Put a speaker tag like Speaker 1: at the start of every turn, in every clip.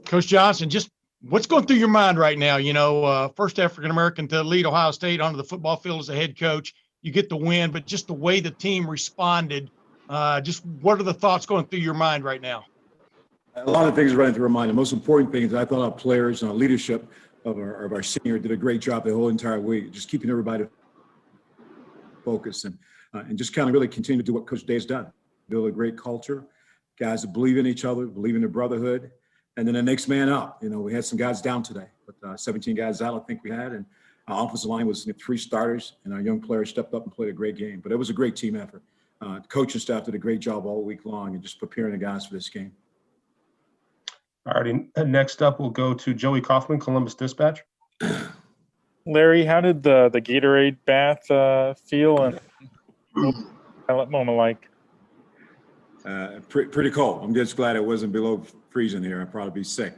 Speaker 1: Coach Johnson, just what's going through your mind right now? First African-American to lead Ohio State onto the football field as a head coach. You get the win, but just the way the team responded, just what are the thoughts going through your mind right now?
Speaker 2: A lot of things are running through my mind. The most important thing is I thought our players and our leadership of our senior did a great job the whole entire week, just keeping everybody focused and just kind of really continue to do what Coach Day's done. Build a great culture, guys that believe in each other, believe in their brotherhood, and then the next man up. We had some guys down today, but 17 guys out I think we had, and our offensive line was 3 starters, and our young players stepped up and played a great game. But it was a great team effort. The coaching staff did a great job all week long and just preparing the guys for this game.
Speaker 3: All righty. Next up, we'll go to Joey Kaufman, Columbus Dispatch.
Speaker 4: Larry, how did the Gatorade bath feel, and that moment like?
Speaker 2: Pretty cold. I'm just glad it wasn't below freezing here. I'd probably be sick.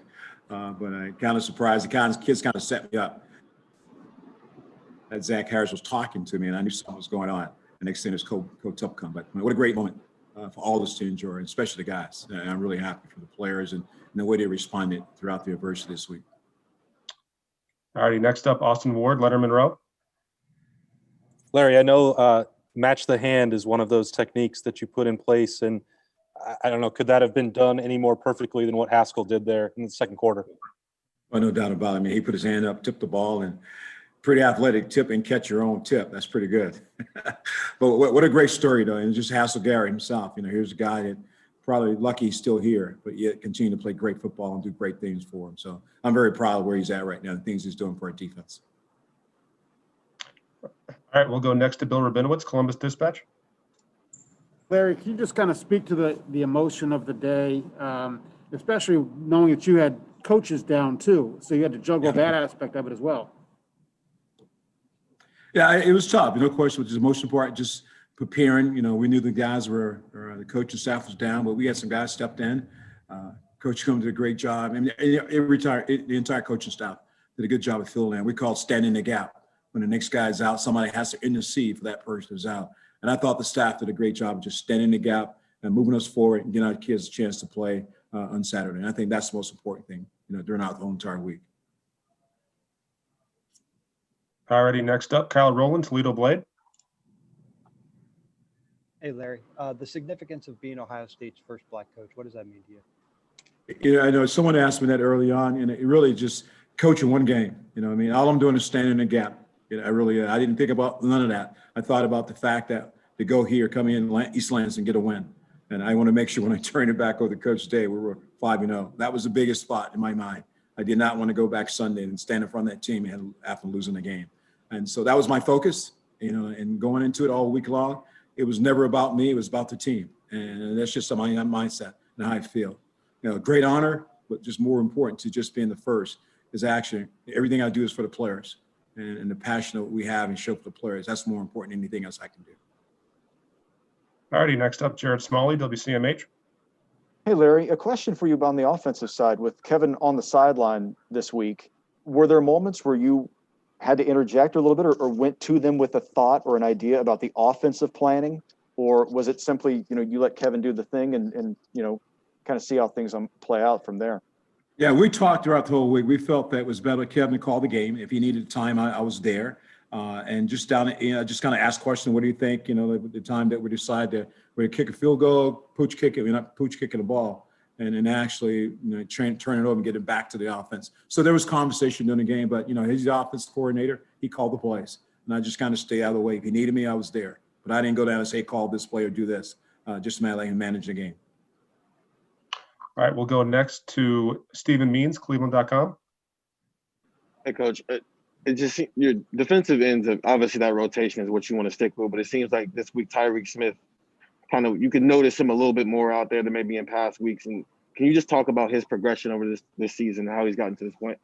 Speaker 2: But I'm kind of surprised. The kids kind of set me up. That Zach Harris was talking to me, and I knew something was going on. The next thing is Coach Tupp come. But what a great moment for all of us to enjoy, and especially the guys. And I'm really happy for the players and the way they responded throughout the adversity this week.
Speaker 3: All righty. Next up, Austin Ward, Letterman Row.
Speaker 5: Larry, I know match the hand is one of those techniques that you put in place, and I don't know, could that have been done any more perfectly than what Haskell did there in the second quarter?
Speaker 2: Well, no doubt about it. I mean, he put his hand up, tipped the ball, and pretty athletic tip and catch your own tip. That's pretty good. But what a great story, though. And just Haskell Garrett himself. Here's a guy that probably lucky he's still here, but yet continue to play great football and do great things for him. So I'm very proud of where he's at right now, the things he's doing for our defense.
Speaker 3: All right, we'll go next to Bill Rabinowitz, Columbus Dispatch.
Speaker 6: Larry, can you just kind of speak to the emotion of the day, especially knowing that you had coaches down too, so you had to juggle that aspect of it as well?
Speaker 2: Yeah, it was tough. No question, which is the most important, just preparing. We knew the guys the coaching staff was down, but we had some guys stepped in. Coach Combs did a great job. I mean, the entire coaching staff did a good job of filling in. We call it standing the gap. When the next guy's out, somebody has to intercede for that person who's out. And I thought the staff did a great job of just standing the gap and moving us forward and getting our kids a chance to play on Saturday. And I think that's the most important thing, during our whole entire week.
Speaker 3: All righty, next up, Kyle Rowland, Toledo Blade.
Speaker 7: Hey, Larry, the significance of being Ohio State's first black coach, what does that mean to you?
Speaker 2: I know someone asked me that early on, and it really just coaching one game. All I'm doing is standing in the gap. I didn't think about none of that. I thought about the fact that to go here, come in East Lansing, get a win. And I want to make sure when I turn it back over to Coach Day, we were 5-0. That was the biggest spot in my mind. I did not want to go back Sunday and stand in front of that team after losing the game. And so that was my focus, and going into it all week long. It was never about me. It was about the team. And that's just my mindset and how I feel. Great honor, but just more important to just being the first is actually everything I do is for the players and the passion that we have and show for the players. That's more important than anything else I can do.
Speaker 3: All righty, next up, Jared Smalley, WCMH.
Speaker 8: Hey, Larry, a question for you on the offensive side. With Kevin on the sideline this week, were there moments where you had to interject a little bit or went to them with a thought or an idea about the offensive planning? Or was it simply, you let Kevin do the thing and kind of see how things play out from there?
Speaker 2: Yeah, we talked throughout the whole week. We felt that it was better Kevin to call the game. If he needed time, I was there. And just just kind of ask questions. What do you think? The time that we decide to kick a field goal, pooch kick it. We're not pooch kicking the ball, and then actually turn it over and get it back to the offense. So there was conversation during the game, but he's the offensive coordinator. He called the plays, and I just kind of stay out of the way. If he needed me, I was there, but I didn't go down and say call this play or do this. Just let him manage the game.
Speaker 3: All right, we'll go next to Stephen Means, Cleveland.com.
Speaker 9: Hey, Coach. It just your defensive ends of obviously that rotation is what you want to stick with, but it seems like this week Tyreek Smith you could notice him a little bit more out there than maybe in past weeks. And can you just talk about his progression over this season and how he's gotten to this point?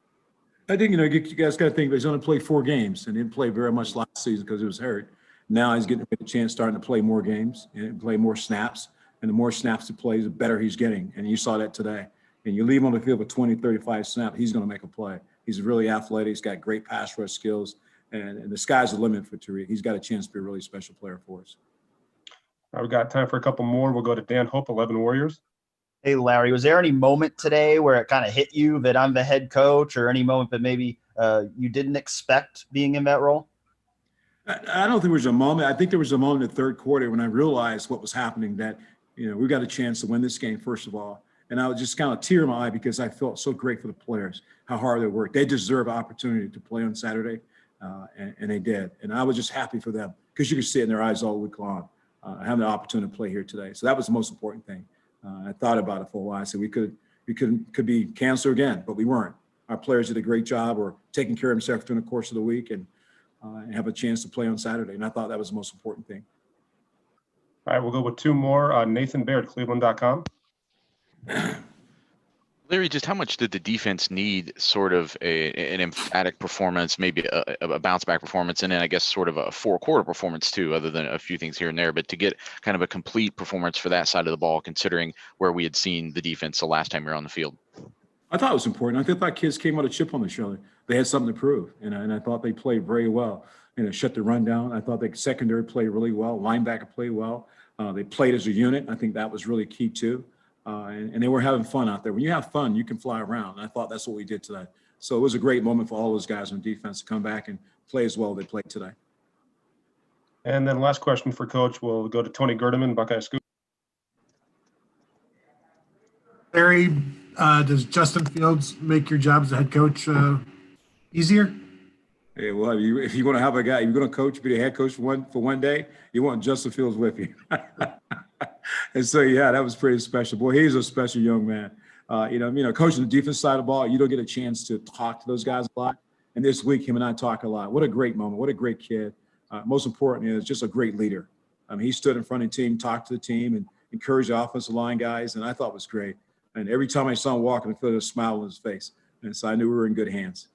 Speaker 2: I think you guys got to think he's only played 4 games and didn't play very much last season because he was hurt. Now he's getting a chance starting to play more games and play more snaps. And the more snaps he plays, the better he's getting. And you saw that today. And you leave him on the field with 20, 35 snaps, he's going to make a play. He's really athletic. He's got great pass rush skills. And the sky's the limit for Tariq. He's got a chance to be a really special player for us.
Speaker 3: We've got time for a couple more. We'll go to Dan Hope, 11 Warriors.
Speaker 10: Hey, Larry, was there any moment today where it kind of hit you that I'm the head coach, or any moment that maybe you didn't expect being in that role?
Speaker 2: I don't think there was a moment. I think there was a moment in the third quarter when I realized what was happening, that, we got a chance to win this game, first of all. And I was just kind of tear in my eye because I felt so great for the players, how hard they worked. They deserve opportunity to play on Saturday, and they did. And I was just happy for them because you could see it in their eyes all week long, having the opportunity to play here today. So that was the most important thing. I thought about it for a while. I said we could be canceled again, but we weren't. Our players did a great job or taking care of themselves during the course of the week and have a chance to play on Saturday. And I thought that was the most important thing.
Speaker 3: All right, we'll go with two more. Nathan Baird, Cleveland.com.
Speaker 11: Larry, just how much did the defense need sort of an emphatic performance, maybe a bounce back performance, and then I guess sort of a 4-quarter performance too, other than a few things here and there, but to get kind of a complete performance for that side of the ball, considering where we had seen the defense the last time we were on the field?
Speaker 2: I thought it was important. I thought kids came out a chip on their shoulder. They had something to prove, and I thought they played very well. Shut the run down. I thought the secondary played really well. Linebacker played well. They played as a unit. I think that was really key too. And they were having fun out there. When you have fun, you can fly around. And I thought that's what we did today. So it was a great moment for all those guys on defense to come back and play as well as they played today.
Speaker 3: And then last question for Coach. We'll go to Tony Gerdeman, Buckeye Scoop.
Speaker 12: Larry, does Justin Fields make your job as a head coach easier?
Speaker 2: Hey, well, if you want to have a guy, you're going to coach, be the head coach for one day, you want Justin Fields with you. And so, yeah, that was pretty special. Boy, he's a special young man. Coaching the defense side of the ball, you don't get a chance to talk to those guys a lot. And this week, him and I talk a lot. What a great moment. What a great kid. Most importantly, is just a great leader. He stood in front of the team, talked to the team, and encouraged the offensive line guys, and I thought it was great. And every time I saw him walking, I felt a smile on his face. And so I knew we were in good hands.